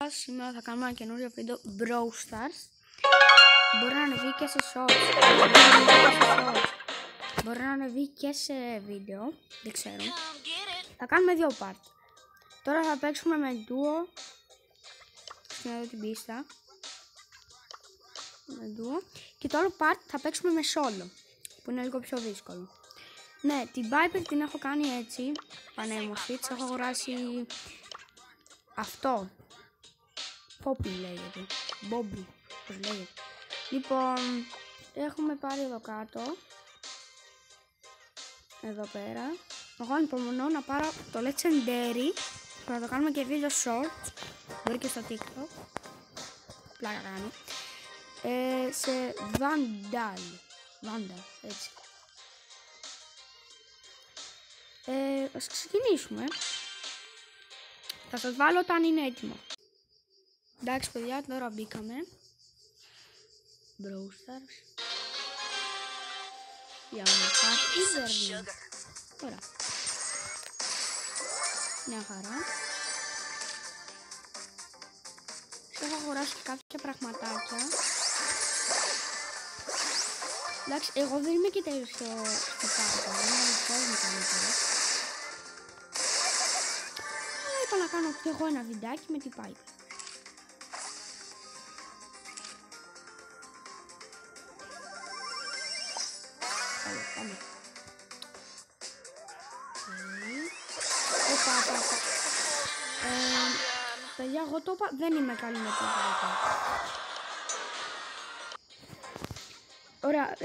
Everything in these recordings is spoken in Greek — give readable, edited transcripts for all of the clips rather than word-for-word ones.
Σήμερα θα κάνουμε ένα καινούριο βίντεο Brawl Stars. Μπορεί να ανεβεί και σε shorts. Μπορεί να ανεβεί και σε βίντεο. Δεν ξέρω. Θα κάνουμε δύο part. Τώρα θα παίξουμε με duo. Στην εδώ την πίστα. Με duo. Και το άλλο part θα παίξουμε με solo. Που είναι λίγο πιο δύσκολο. Ναι, την Piper την έχω κάνει έτσι. Πανέμορφη. Της έχω αγοράσει αυτό. Poppy λέγεται. Bobby, πώς λέγεται. Λοιπόν, έχουμε πάρει εδώ κάτω. Εδώ πέρα. Εγώ ανυπομονώ να πάρω το Legendary. Και να το κάνουμε και βίντεο short. Μπορεί και στο TikTok. Πλάκα κάνει. Σε Vandal, έτσι. Ας ξεκινήσουμε. Θα σας βάλω όταν είναι έτοιμο. Εντάξει παιδιά, τώρα μπήκαμε. Brawl Stars. Για να υπάρχει Ιντερνετ. Ωραία. Μια χαρά. Έχω αγοράσει και κάποια πραγματάκια. Εντάξει, εγώ δεν είμαι και τέλειος στο πάρκο. Δεν είμαι δικός μου καλύτερος. Αλλά είπα να κάνω και εγώ ένα βιντεάκι με την Piper. Πάμε. Παιδιά, εγώ το είπα, δεν είμαι καλή με το Piper. Ωραία,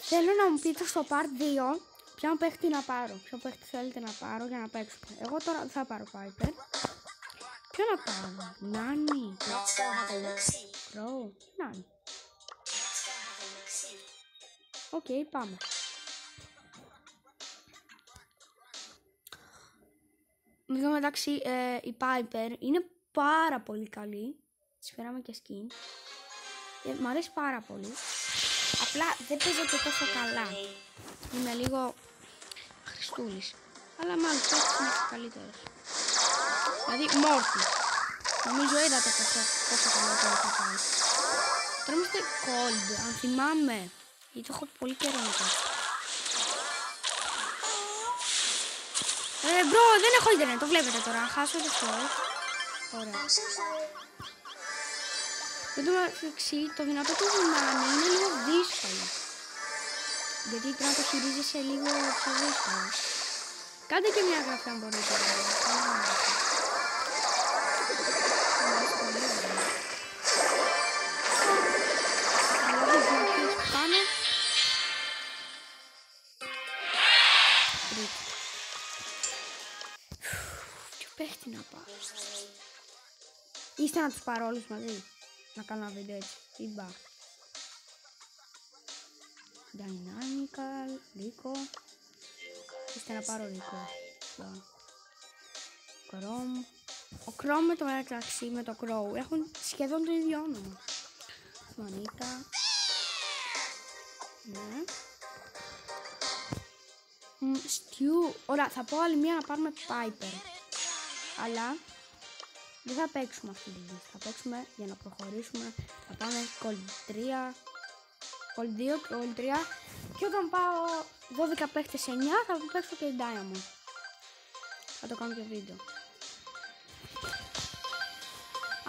θέλω να μου πείτε στο part 2 ποιον παίχτη να πάρω. Ποιον παίχτη θέλετε να πάρω για να παίξουμε. Εγώ τώρα δεν θα πάρω Piper. Ποιο να πάρω, Νάνι, Crow, Νάνι. Οκ, πάμε. Εν τω μεταξύ, η Piper είναι πάρα πολύ καλή. Της φέραμε και skin. Μ' αρέσει πάρα πολύ. Απλά δεν παίζεται τόσο καλά. Είναι λίγο χριστούλης. Αλλά μάλλον αυτό είναι καλύτερος. Δηλαδή, Morty. Νομίζω είδατε πόσο καλό το έχω πάει. Τώρα είμαστε cold, αν θυμάμαι. Γιατί το έχω πολύ καιρό να κάνω. Μπρο, δεν έχω ίντερνετ, το βλέπετε τώρα. Χάσω το αυτό. Ωραία. Εν τω μεταξύ, το δυνατό του Νάνι είναι λίγο δύσκολο. Γιατί πρέπει να το χειρίζεσαι λίγο πιο δύσκολο. Κάντε και μια γραφή αν μπορείτε. Ποιο παίχτη να πάω. Είστε να τους πάρω όλους μαζί. Να κάνω ένα βίντεο έτσι. Ιμπά. Dynamical, Rico. Είστε να πάρω Rico. Chrome. Ο Chrome με το μεταξύ με το Crow έχουν σχεδόν το ίδιο όνομα. Μανίτα. Ναι. Stew. Ωραία, θα πω άλλη μία να πάρουμε Piper. Αλλά δεν θα παίξουμε αυτή τη λίστα. Θα παίξουμε για να προχωρήσουμε. Θα πάμε Cold 3, Cold 2, Cold 3. Και όταν πάω 12 παίχτες 9 θα παίξω και Diamond. Θα το κάνω και βίντεο.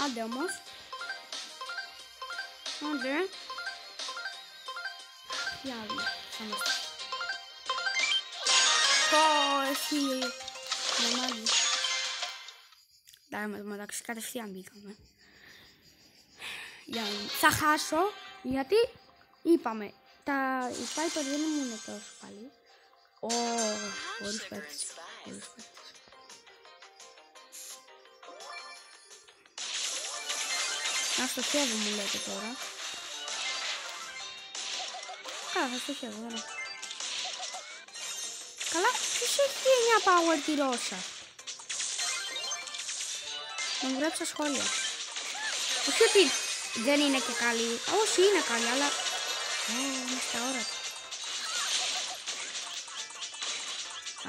Άντε όμως. Άντε. Για να δούμε. Εσύ. Νομάλι. Diamond μεταξύ κατευθείαν μπήκαμε. Θα χάσω γιατί είπαμε η Piper δεν μου είναι τόσο καλή. Χωρίς παίκτης. Να στοχεύω μου λέτε τώρα. Καλά, θα στοχεύω τώρα. Καλά, ποιος έχει 9 power τη Ρώσα. Να μου γράψει στα σχόλια. Όχι ότι δεν είναι και καλή. Όχι, είναι καλή, αλλά είναι στα όρατα.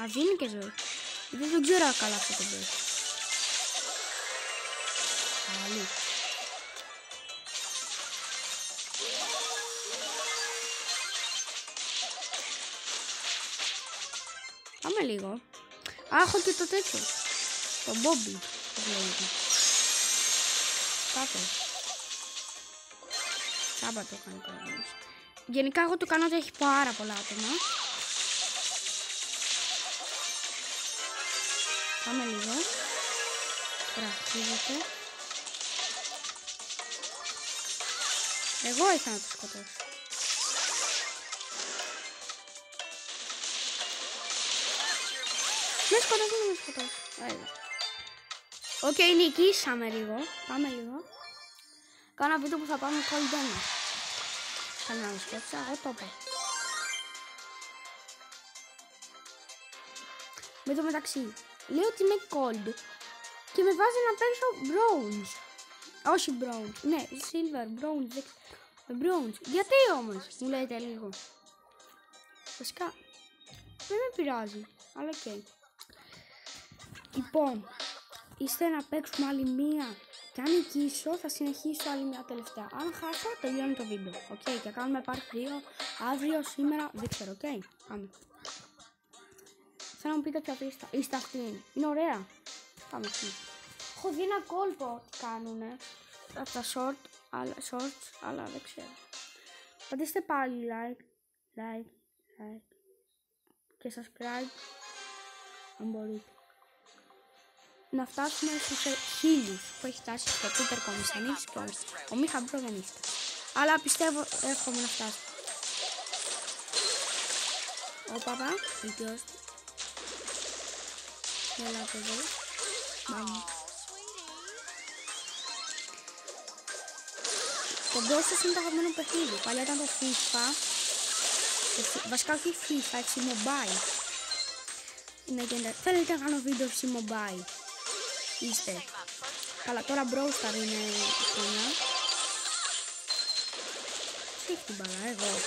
Α, δίνει και ζωή. Δεν ξέρω καλά αυτό το παίζει. Πάλι. Πάμε λίγο. Α, έχω και το τέτοιο. Το Bobby. Το λέγεται. Κάτω. Τσάμπα το έκανε τώρα. Γενικά εγώ το κάνω ότι έχει πάρα πολλά άτομα. Πάμε λίγο. Πρακτίζεται. Εγώ ήθελα να το σκοτώσω. Με σκοτώσω. Οκ, νικήσαμε λίγο. Πάμε λίγο. Κάνα βίντεο που θα πάμε cold damage. Κανένα να σκέψα, εγώ το είπα. Με το μεταξύ, λέω ότι είμαι cold και με βάζει να παίξω bronze. Όχι bronze, ναι, silver, bronze, bronze. Γιατί όμως, μου λέτε λίγο. Βασικά, δεν με πειράζει, αλλά οκ. Λοιπόν, είστε να παίξουμε άλλη μία. Και αν νικήσω, θα συνεχίσω άλλη μια τελευταία. Αν χάσω, τελειώνει το βίντεο. Οκ, και κάνουμε part 2 αύριο, σήμερα, δεν ξέρω. Οκ, πάμε. Θέλω να μου πείτε ποια πίστα. Είστε αυτή. Είναι ωραία. Πάμε αυτή. Έχω δει ένα κόλπο τι κάνουνε. Από τα shorts, αλλά δεν ξέρω. Πατήστε πάλι like και subscribe αν μπορείτε. Να φτάσουμε στους 1000 που έχει φτάσει στο Peter Komisanidis και ο Μίχα Μπρο δεν είστε. Αλλά πιστεύω εύχομαι να φτάσω. Ο παπά, βελτιώστε. Ελάτε εδώ. Πάμε. Το Bros είναι το αγαπημένο παιχνίδι. Παλιά ήταν το FIFA. Βασικά όχι FIFA, FC Mobile. Θέλετε να κάνω βίντεο FC Mobile. Είστε. Καλά, τώρα Brawl Star είναι η χρονιά. Τι έχει την μπαλά, εγώ.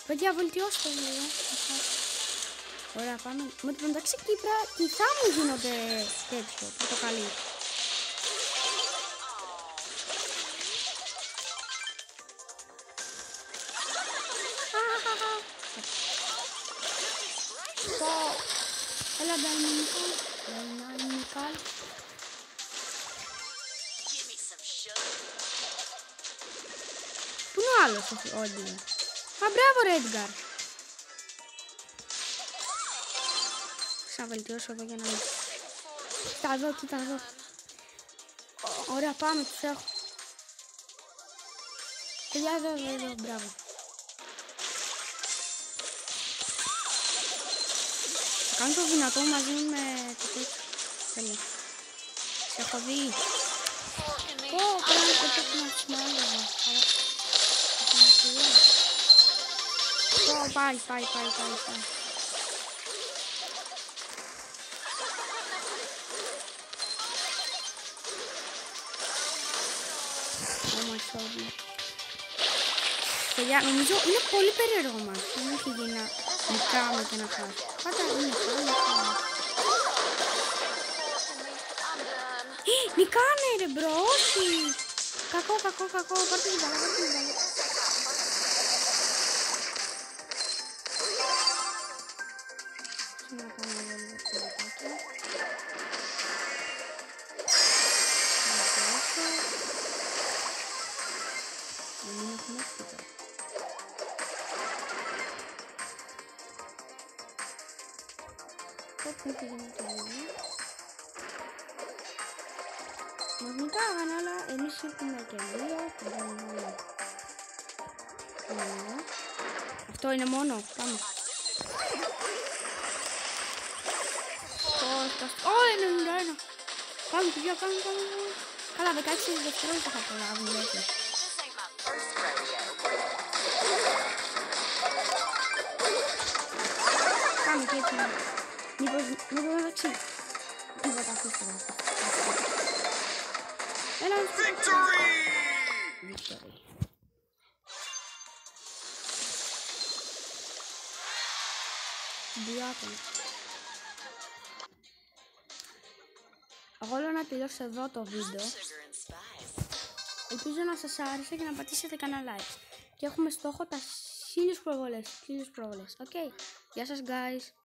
Παιδιά, βελτιώστε λίγο. Ωραία, πάμε. Με το μεταξύ κοιτά μου γίνονται τέτοιο, πορτοκαλί. Έλα, Νταϊνικάλ. Πού είναι ο άλλος, ο Έντγκαρ. Α, μπράβο ρε Έντγκαρ. Θα βελτιώσω εδώ για να μην... Κοίτα εδώ, κοίτα εδώ. Ωραία, πάμε, τους έχω. Παιδιά, εδώ, μπράβο. Θα κάνω το δυνατό μαζί με το τέτοιο. Τέλεια. Σε έχω δει. Πρέπει να το σημαίνει. Πάει. Παιδιά, νομίζω είναι πολύ περίεργο μας. Δεν έχει γίνει να νικάμε και να χάσουμε. Πάντα νικάμε. Νικάνε ρε μπρο, όχι. Κακό. Πάρτε την μπάλα. Μας νικάγανε, αλλά εμείς ήρθαμε και δύο. Αυτό είναι μόνο. Πάμε. Είναι 91. Πάμε παιδιά, πάμε. Καλά, 16 δευτερόλεπτα θα προλάβουμε. Πάμε και έτσι. Μήπως μεταξύ. Τίποτα αφήστε να. Έλα, Victory! Δύο άτομα. Εγώ λέω να τελειώσω εδώ το βίντεο. Ελπίζω να σας άρεσε και να πατήσετε κανένα like. Και έχουμε στόχο τα 1000 προβολές. 1000 προβολές. Οκ. Γεια σας guys.